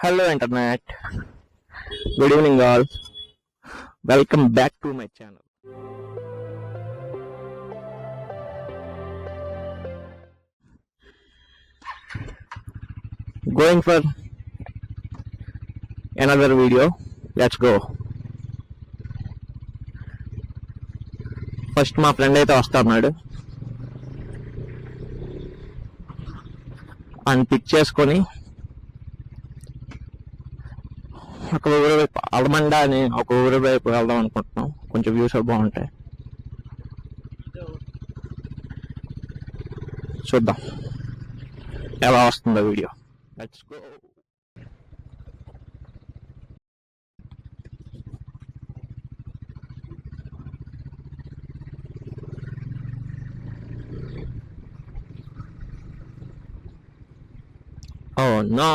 Hello internet. Good evening all. Welcome back to my channel. Going for another video. Let's go. First మా friend అయితే వస్తున్నాడు. అని pick చేసుకొని ఒక ఊరి వైపు అలమండ అని ఒక ఊరి వైపు వెళ్దాం అనుకుంటున్నాం. కొంచెం వ్యూస్ బాగుంటాయి, చూద్దాం ఎలా వస్తుందో video. Let's go. Oh no,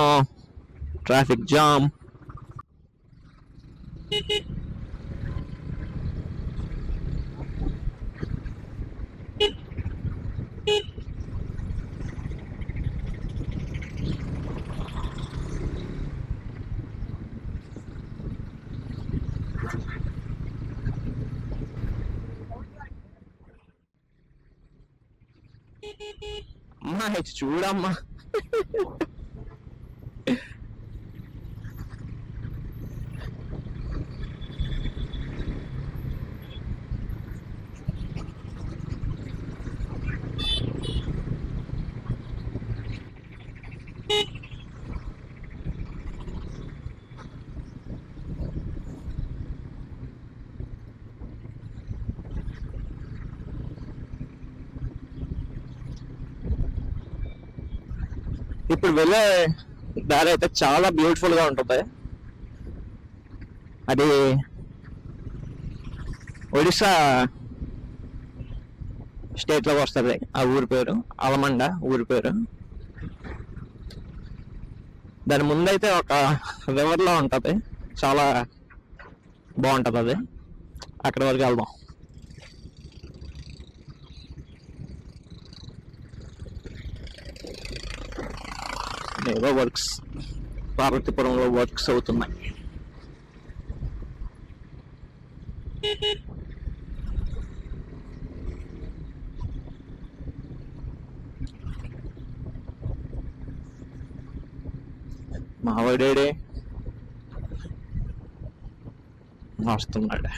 traffic jam. అమ్మా ఇటు చూడమ్మా. ఇప్పుడు వెళ్ళే దారి అయితే చాలా బ్యూటిఫుల్ గా ఉంటుంది. అది ఒడిశా స్టేట్ లోకి వస్తుంది. ఆ ఊరి పేరు అలమండ ఊరి పేరు. దాని ముందైతే ఒక రివర్ లో ఉంటుంది, చాలా బాగుంటుంది. అది అక్కడి వరకు వెళ్దాం. ఏవో వర్క్స్ పార్వతీపురంలో వర్క్స్ అవుతున్నాయి. మావాడేడే వస్తున్నాడు.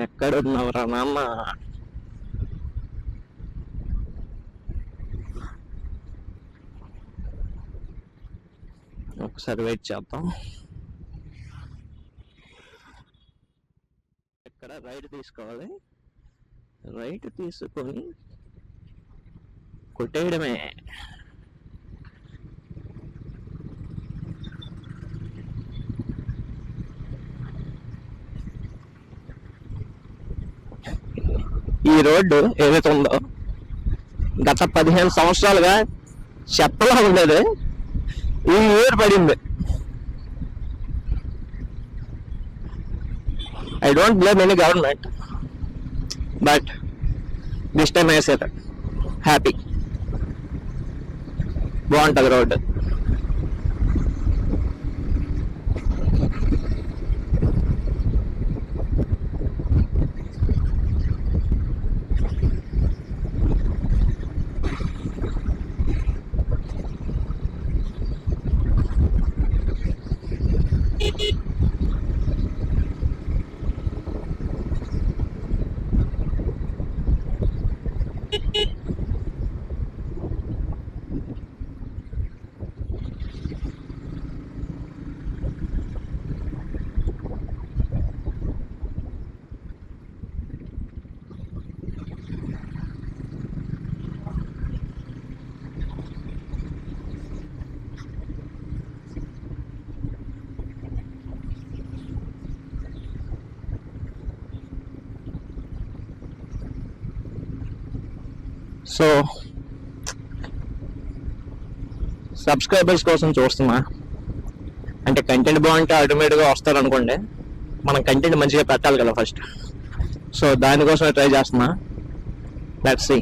ఎక్కడున్నవరా నాన్న? ఒకసారి వెయిట్ చేద్దాం. ఇక్కడ రైట్ తీసుకోవాలి. రైట్ తీసుకొని కొట్టేయడమే. ఈ రోడ్డు ఏదైతే ఉందో గత 15 సంవత్సరాలుగా చెత్తలా ఉండేది. ఈ ఇయర్ పడింది. I don't blame any government, but this time I said happy. బాగుంటుంది రోడ్డు. సో సబ్స్క్రైబర్స్ కోసం చూస్తున్నా, అంటే కంటెంట్ బాగుంటే ఆటోమేటిక్గా వస్తారు అనుకోండి. మనం కంటెంట్ మంచిగా పెట్టాలి కదా ఫస్ట్. సో దానికోసమే ట్రై చేస్తున్నా. Let's see.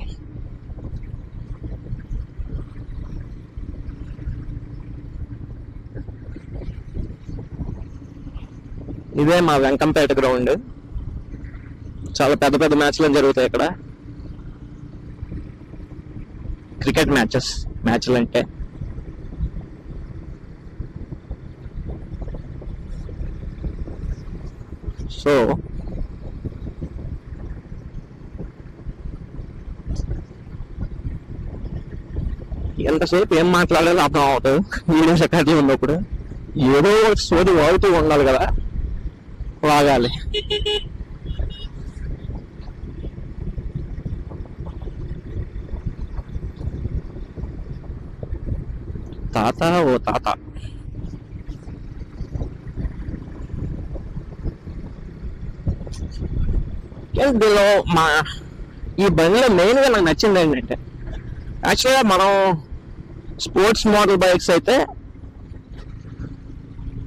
ఇదే మా వెంకంపేట గ్రౌండ్. చాలా పెద్ద పెద్ద మ్యాచ్లు జరుగుతాయి ఇక్కడ, క్రికెట్ మ్యాచ్లు అంటే. సో ఎంతసేపు ఏం మాట్లాడాలో అర్థం అవుతుంది వీడియో సెక్రటరీ ఉన్నప్పుడు. ఏదో ఒక సోది వాగుతూ ఉండాలి కదా, వాగాలి. తాత ఓ తాత, దీనిలో ఈ బండిలో మెయిన్గా నాకు నచ్చింది ఏంటంటే, యాక్చువల్గా మనం స్పోర్ట్స్ మోడల్ బైక్స్ అయితే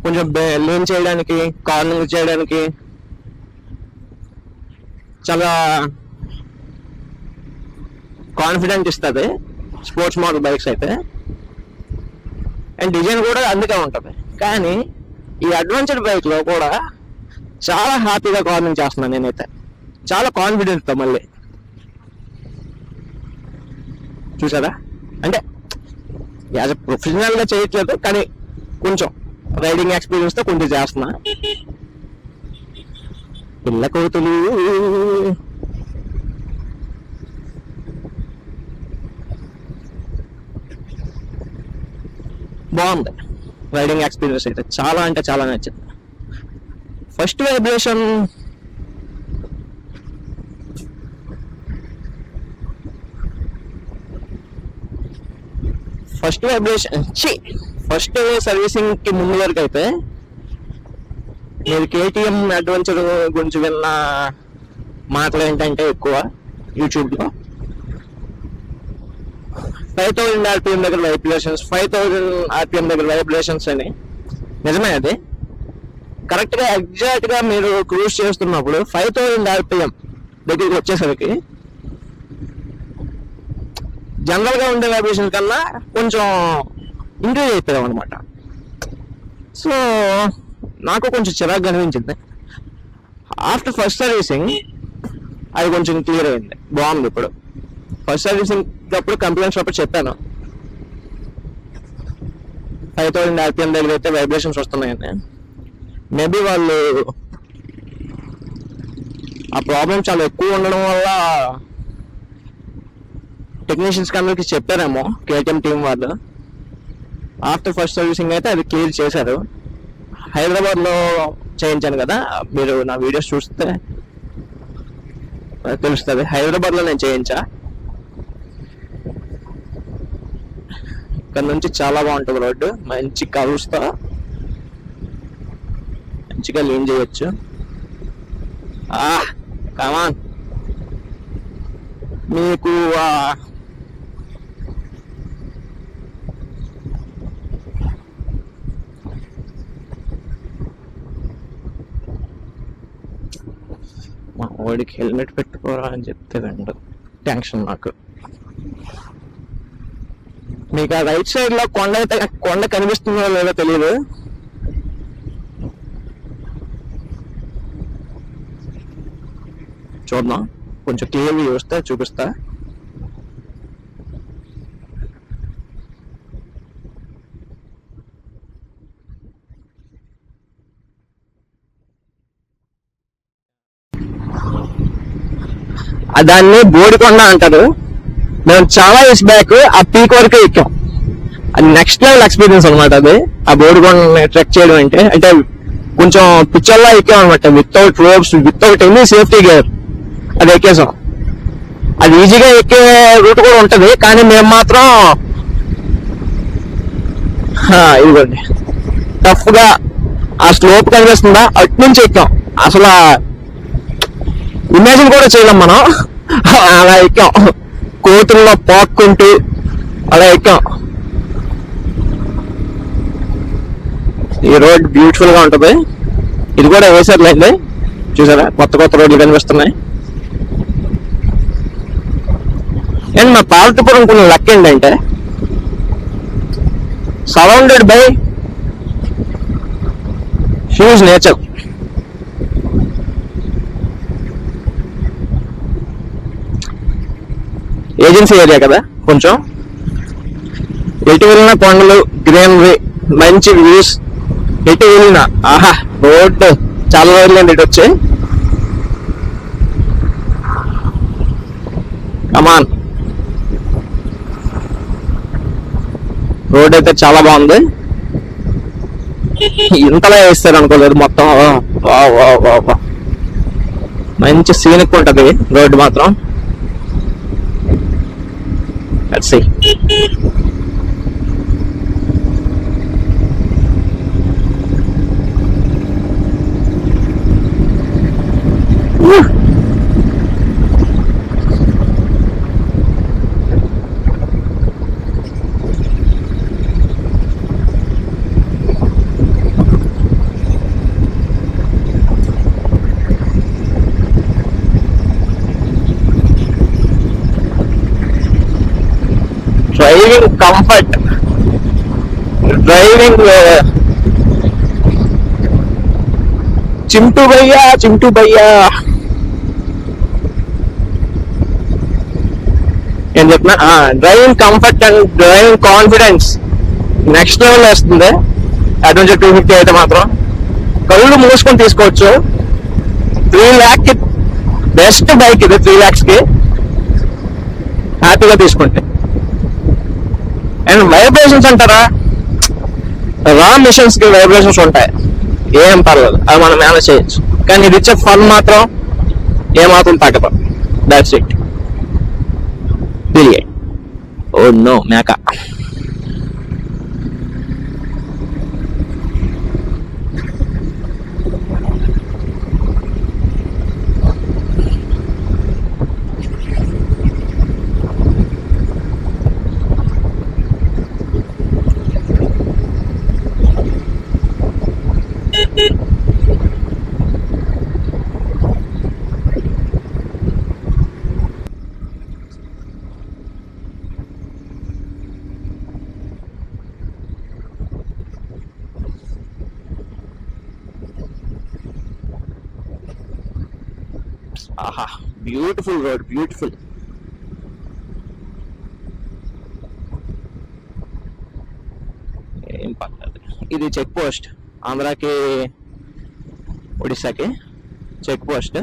కొంచెం లేన్ చేయడానికి, కార్నింగ్ చేయడానికి చాలా కాన్ఫిడెంట్ ఇస్తుంది స్పోర్ట్స్ మోడల్ బైక్స్ అయితే, అండ్ డిజైన్ కూడా అందుకే ఉంటుంది. కానీ ఈ అడ్వెంచర్ బైక్లో కూడా చాలా హ్యాపీగా కార్నింగ్ చేస్తున్నాను నేనైతే, చాలా కాన్ఫిడెంట్తో. మళ్ళీ చూసారా, అంటే యాజ్ ఎ ప్రొఫెషనల్గా చేయట్లేదు, కానీ కొంచెం రైడింగ్ ఎక్స్పీరియన్స్తో కొంచెం చేస్తున్నా. పిల్ల కోతులు బాగుంది. రైడింగ్ ఎక్స్పీరియన్స్ అయితే చాలా అంటే చాలా నచ్చింది. ఫస్ట్ వైబ్రేషన్ ఫస్ట్ సర్వీసింగ్ కి ముందు వరకు అయితే మీరు కేటీఎం అడ్వెంచర్ గురించి విన్న మాటలు ఏంటంటే ఎక్కువ యూట్యూబ్లో 5000 RPM దగ్గర వైబ్రేషన్స్, 5000 RPM దగ్గర వైబ్రేషన్స్ అని. నిజమే, అది కరెక్ట్గా ఎగ్జాక్ట్గా మీరు క్రూజ్ చేస్తున్నప్పుడు 5000 RPM దగ్గరికి వచ్చేసరికి జనరల్గా ఉండే వైబ్రేషన్ కన్నా కొంచెం ఇంక్రీజ్ అయిపోయాం అనమాట. సో నాకు కొంచెం చిరాకు అనిపించింది. ఆఫ్టర్ ఫస్ట్ సర్వీసింగ్ అది కొంచెం క్లియర్ అయింది, బాగుంది. ఇప్పుడు ఫస్ట్ సర్వీసింగ్ అప్పుడు కంప్లైంట్స్ అప్పుడు చెప్పాను 5000 RPM దగ్గర అయితే వైబ్రేషన్స్ వస్తున్నాయని. మేబీ వాళ్ళు ఆ ప్రాబ్లం చాలా ఎక్కువ ఉండడం వల్ల టెక్నీషియన్స్ అందరికి చెప్పారేమో కేటీఎం టీం వాళ్ళు. ఆఫ్టర్ ఫస్ట్ సర్వీసింగ్ అయితే అది క్లియర్ చేశారు. హైదరాబాద్లో చేయించాను కదా, మీరు నా వీడియోస్ చూస్తే తెలుస్తుంది. హైదరాబాద్లో నేను చేయించా. ఇక్కడ నుంచి చాలా బాగుంటుంది రోడ్డు, మంచి కర్వ్స్తో మంచిగా లీన్ చేయొచ్చు. కమాన్, మీకు మా వాడికి హెల్మెట్ పెట్టుకోరా అని చెప్తే వెండు టెన్షన్ నాకు. మీకు ఆ రైట్ సైడ్ లో కొండ కనిపిస్తుందో లేదో తెలియదు. చూద్దాం, కొంచెం క్లియర్గా చూపిస్తా. దాన్ని బోడికొండ అంటారు. మేము చాలా ఇయర్స్ బ్యాక్ ఆ పీక్ వరకు ఎక్కాం. అది నెక్స్ట్ లెవెల్ ఎక్స్పీరియన్స్ అనమాట. అది ఆ బోడికొండ ట్రెక్ చేయడం అంటే కొంచెం పిచ్చర్లా ఎక్కాం అనమాట. Without ropes, without any safety gear అది ఎక్కేసాం. అది ఈజీగా ఎక్కే రూట్ కూడా ఉంటది, కానీ మేము మాత్రం ఇదిగోండి టఫ్ గా ఆ స్లోప్ కనిపిస్తుందా అటు నుంచి ఎక్కాం. అసలు ఇమాజిన్ కూడా చేయలేం మనం, అలా ఎక్కాం. కోతుల్లో పాక్కుంటూ అలా ఎక్కాం. ఈ రోడ్ బ్యూటిఫుల్ గా ఉంటది. ఇది కూడా వేసారులేండి, చూసారా కొత్త కొత్త రోడ్లు కనిపిస్తున్నాయి. అండ్ మా పార్వతీపురం కొన్ని లక్ ఏంటంటే surrounded by huge nature. Agency area కదా, కొంచెం ఎటు వెళ్ళినా కొండలు, గ్రీనరీ, మంచి వ్యూస్. ఎటు వెళ్ళినా ఆహా. రోడ్డు చాలా రోజులు ఇటు వచ్చి కమాన్. రోడ్ అయితే చాలా బాగుంది. ఇంతలా వేస్తారు అనుకోలేదు మొత్తం. మంచి సీనిక్ ఉంటది రోడ్డు మాత్రం. Let's see. Driving comfort, driving Chintu భయ్యా, చింటూ భయ్యా ఏం చెప్పిన. Driving comfort and driving confidence next level వేస్తుంది. అడ్వెంచర్ 250 అయితే మాత్రం కళ్ళు మూసుకొని తీసుకోవచ్చు. 3 lakhs కి బెస్ట్ బైక్ ఇది. 3 lakhs కి హ్యాపీగా తీసుకుంటే. అండ్ వైబ్రేషన్స్ అంటారా, రా మిషన్స్ కి వైబ్రేషన్స్ ఉంటాయి, ఏం పర్లేదు, అది మనం మేనేజ్ చేయొచ్చు. కానీ ఇది ఇచ్చే ఫన్ మాత్రం ఏమాత్రం తగ్గదు. That's it. Period. Oh no మేక. ఆహా, బ్యూటిఫుల్ రోడ్, బ్యూటిఫుల్. ఏం పర్లేదు. ఇది చెక్ పోస్ట్, ఆంధ్రాకి ఒడిశాకి చెక్ పోస్ట్.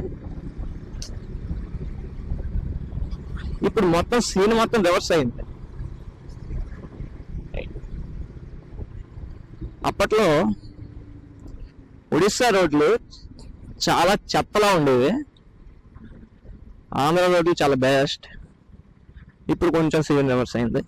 ఇప్పుడు మొత్తం సీన్ మొత్తం రివర్స్ అయింది. అప్పట్లో ఒడిశా రోడ్లు చాలా చెత్తలా ఉండేవి, ఆంధ్ర రోడ్లు చాలా బెస్ట్. ఇప్పుడు కొంచెం సీన్ రివర్స్ అయింది.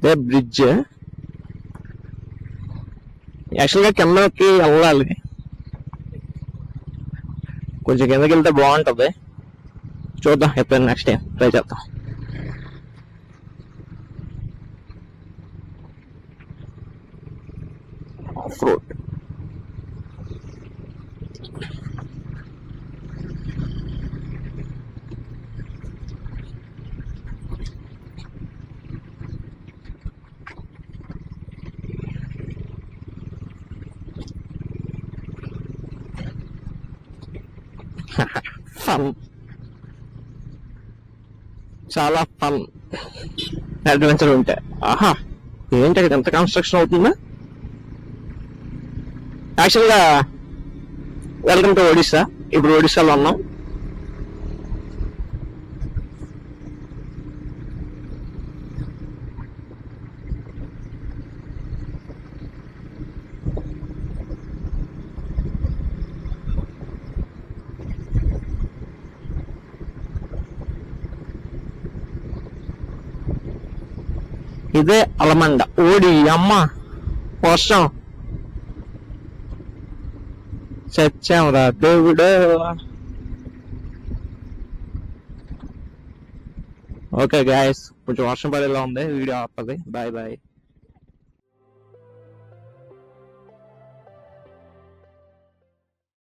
ఇదే బ్రిడ్జ్. యాక్చువల్గా కిందకి వెళ్ళాలి, కొంచెం కిందకి వెళ్తే బాగుంటుంది. చూద్దాం, ఎప్పుడైనా నెక్స్ట్ టైం ట్రై చేద్దాం. Of road. ఫన్, చాలా ఫన్ అడ్వెంచర్ ఉంటాయి. ఆహా, ఏంటి ఇక్కడ ఎంత కన్స్ట్రక్షన్ అవుతుందా? యాక్చువల్గా వెల్కమ్ టు ఒడిస్సా. ఇప్పుడు ఒడిస్సాలో ఉన్నాం. ఇదే అలమండ. ఓడి అమ్మ, వర్షం చచ్చాంరా దేవుడు. ఓకే గాయస్, కొంచెం వర్షం పడేలా ఉంది, వీడియో ఆపది. Bye bye.